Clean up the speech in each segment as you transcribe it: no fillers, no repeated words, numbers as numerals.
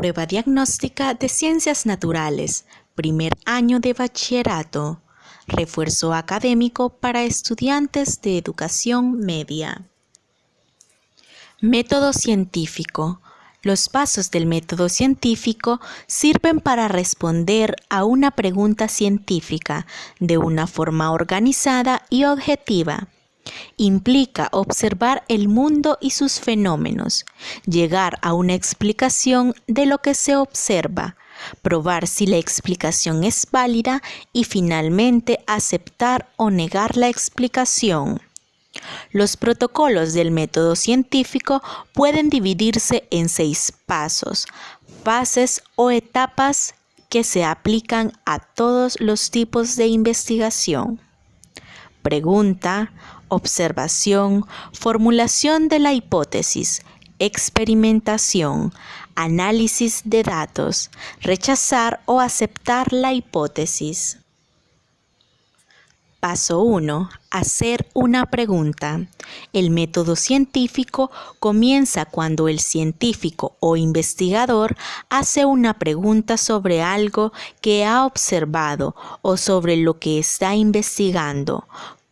Prueba diagnóstica de Ciencias Naturales, primer año de bachillerato. Refuerzo académico para estudiantes de educación media. Método científico. Los pasos del método científico sirven para responder a una pregunta científica de una forma organizada y objetiva. Implica observar el mundo y sus fenómenos, llegar a una explicación de lo que se observa, probar si la explicación es válida y finalmente aceptar o negar la explicación. Los protocolos del método científico pueden dividirse en 6 pasos, fases o etapas que se aplican a todos los tipos de investigación. Pregunta, observación, formulación de la hipótesis, experimentación, análisis de datos, rechazar o aceptar la hipótesis. Paso 1. Hacer una pregunta. El método científico comienza cuando el científico o investigador hace una pregunta sobre algo que ha observado o sobre lo que está investigando.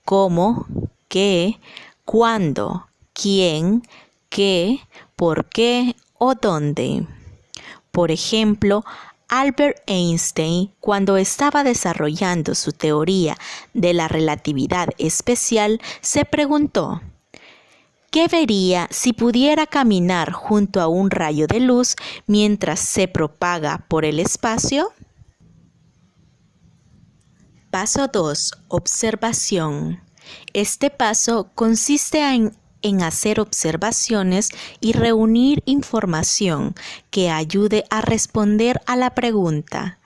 ¿Cómo? ¿Qué? ¿Cuándo? ¿Quién? ¿Qué? ¿Por qué? ¿O dónde? Por ejemplo, Albert Einstein, cuando estaba desarrollando su teoría de la relatividad especial, se preguntó: ¿qué vería si pudiera caminar junto a un rayo de luz mientras se propaga por el espacio? Paso 2. Observación. Este paso consiste en hacer observaciones y reunir información que ayude a responder a la pregunta.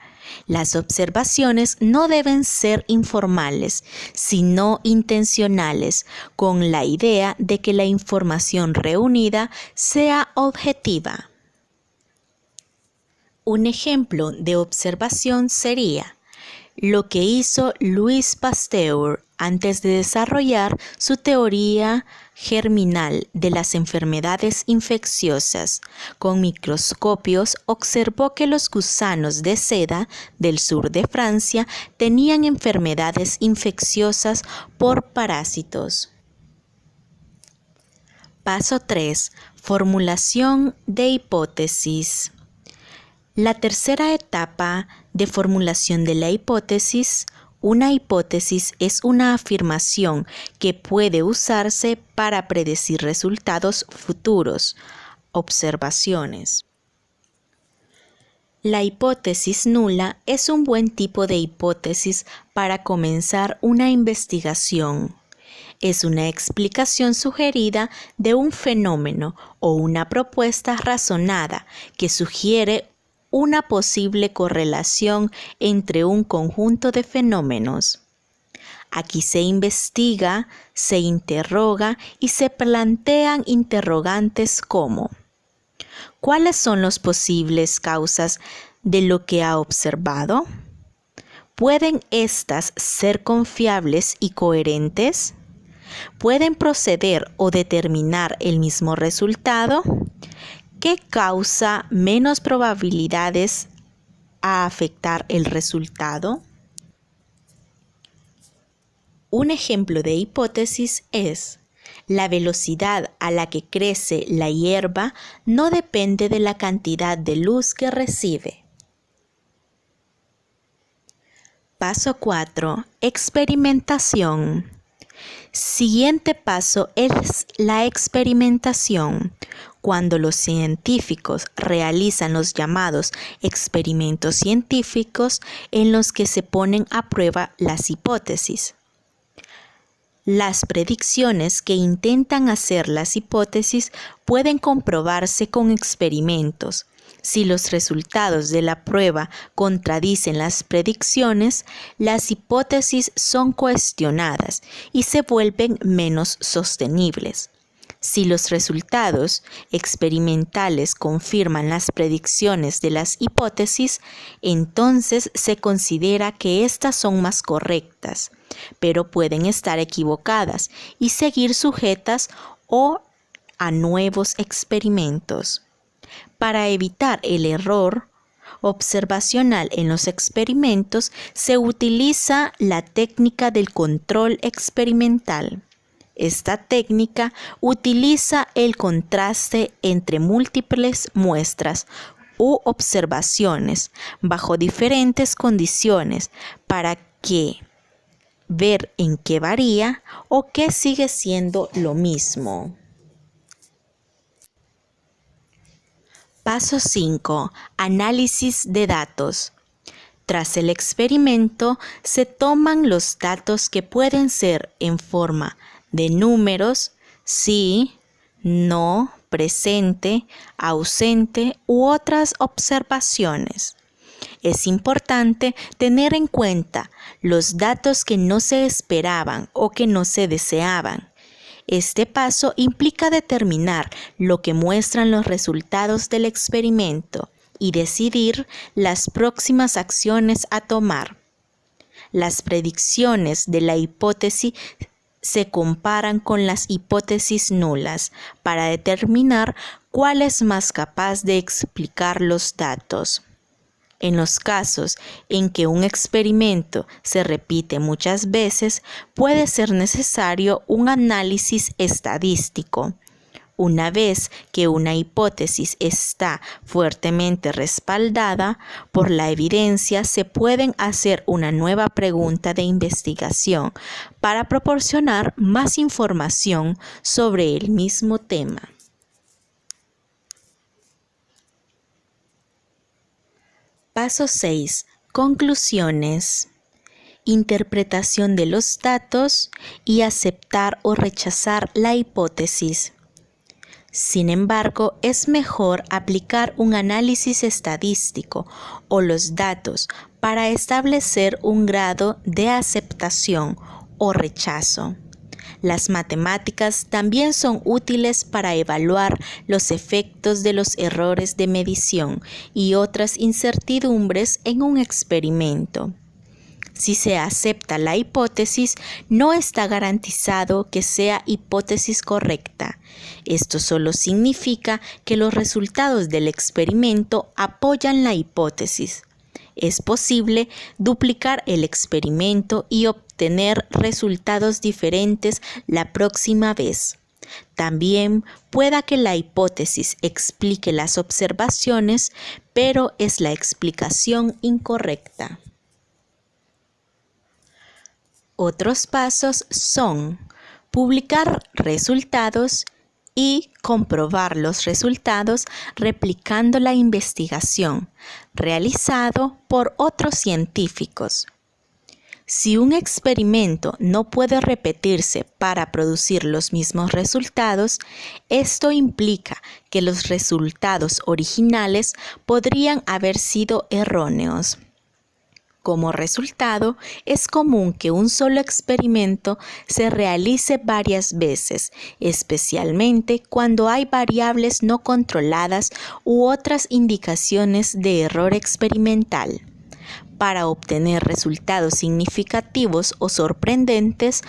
Las observaciones no deben ser informales, sino intencionales, con la idea de que la información reunida sea objetiva. Un ejemplo de observación sería lo que hizo Louis Pasteur antes de desarrollar su teoría germinal de las enfermedades infecciosas. Con microscopios observó que los gusanos de seda del sur de Francia tenían enfermedades infecciosas por parásitos. Paso 3. Formulación de hipótesis. La tercera etapa de formulación de la hipótesis. Una hipótesis es una afirmación que puede usarse para predecir resultados futuros, observaciones. La hipótesis nula es un buen tipo de hipótesis para comenzar una investigación. Es una explicación sugerida de un fenómeno o una propuesta razonada que sugiere una posible correlación entre un conjunto de fenómenos. Aquí se investiga, se interroga y se plantean interrogantes como: ¿cuáles son las posibles causas de lo que ha observado? ¿Pueden éstas ser confiables y coherentes? ¿Pueden proceder o determinar el mismo resultado? ¿Qué causa menos probabilidades a afectar el resultado? Un ejemplo de hipótesis es: la velocidad a la que crece la hierba no depende de la cantidad de luz que recibe. Paso 4. Experimentación. Siguiente paso es la experimentación. Cuando los científicos realizan los llamados experimentos científicos en los que se ponen a prueba las hipótesis. Las predicciones que intentan hacer las hipótesis pueden comprobarse con experimentos. Si los resultados de la prueba contradicen las predicciones, las hipótesis son cuestionadas y se vuelven menos sostenibles. Si los resultados experimentales confirman las predicciones de las hipótesis, entonces se considera que éstas son más correctas, pero pueden estar equivocadas y seguir sujetas a nuevos experimentos. Para evitar el error observacional en los experimentos, se utiliza la técnica del control experimental. Esta técnica utiliza el contraste entre múltiples muestras u observaciones bajo diferentes condiciones para ver en qué varía o qué sigue siendo lo mismo. Paso 5. Análisis de datos. Tras el experimento, se toman los datos que pueden ser en forma de números, sí, no, presente, ausente u otras observaciones. Es importante tener en cuenta los datos que no se esperaban o que no se deseaban. Este paso implica determinar lo que muestran los resultados del experimento y decidir las próximas acciones a tomar. Las predicciones de la hipótesis se comparan con las hipótesis nulas para determinar cuál es más capaz de explicar los datos. En los casos en que un experimento se repite muchas veces, puede ser necesario un análisis estadístico. Una vez que una hipótesis está fuertemente respaldada por la evidencia, se pueden hacer una nueva pregunta de investigación para proporcionar más información sobre el mismo tema. Paso 6. Conclusiones. Interpretación de los datos y aceptar o rechazar la hipótesis. Sin embargo, es mejor aplicar un análisis estadístico o los datos para establecer un grado de aceptación o rechazo. Las matemáticas también son útiles para evaluar los efectos de los errores de medición y otras incertidumbres en un experimento. Si se acepta la hipótesis, no está garantizado que sea hipótesis correcta. Esto solo significa que los resultados del experimento apoyan la hipótesis. Es posible duplicar el experimento y obtener resultados diferentes la próxima vez. También pueda que la hipótesis explique las observaciones, pero es la explicación incorrecta. Otros pasos son publicar resultados y comprobar los resultados replicando la investigación realizado por otros científicos. Si un experimento no puede repetirse para producir los mismos resultados, esto implica que los resultados originales podrían haber sido erróneos. Como resultado, es común que un solo experimento se realice varias veces, especialmente cuando hay variables no controladas u otras indicaciones de error experimental. Para obtener resultados significativos o sorprendentes,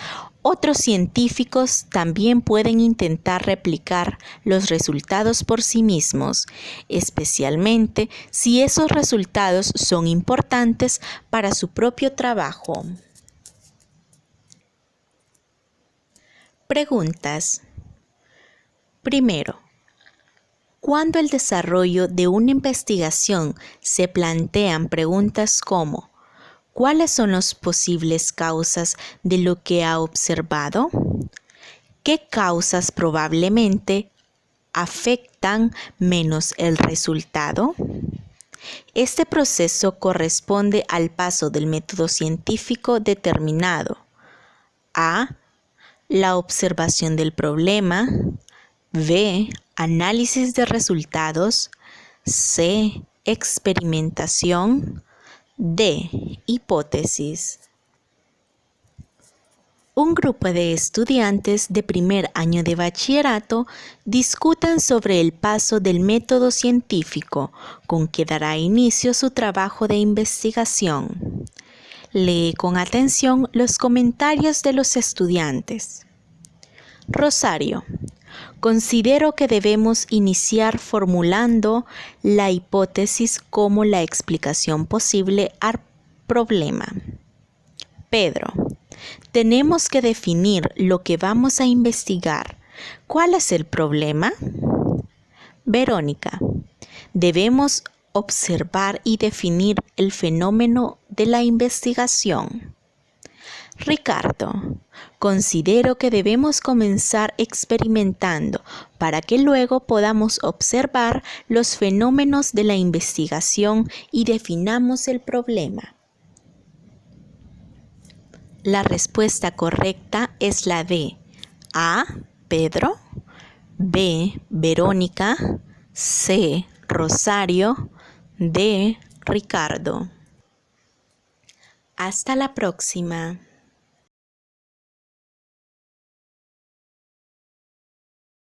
otros científicos también pueden intentar replicar los resultados por sí mismos, especialmente si esos resultados son importantes para su propio trabajo. Preguntas. Primero, cuando el desarrollo de una investigación se plantean preguntas como ¿cuáles son las posibles causas de lo que ha observado? ¿Qué causas probablemente afectan menos el resultado? Este proceso corresponde al paso del método científico determinado. A. La observación del problema. B. Análisis de resultados. C. Experimentación. D. Hipótesis. Un grupo de estudiantes de primer año de bachillerato discutan sobre el paso del método científico con que dará inicio su trabajo de investigación. Lee con atención los comentarios de los estudiantes. Rosario. Considero que debemos iniciar formulando la hipótesis como la explicación posible al problema. Pedro, tenemos que definir lo que vamos a investigar. ¿Cuál es el problema? Verónica, debemos observar y definir el fenómeno de la investigación. Ricardo, considero que debemos comenzar experimentando para que luego podamos observar los fenómenos de la investigación y definamos el problema. La respuesta correcta es la D. A. Pedro. B. Verónica. C. Rosario. D. Ricardo. Hasta la próxima.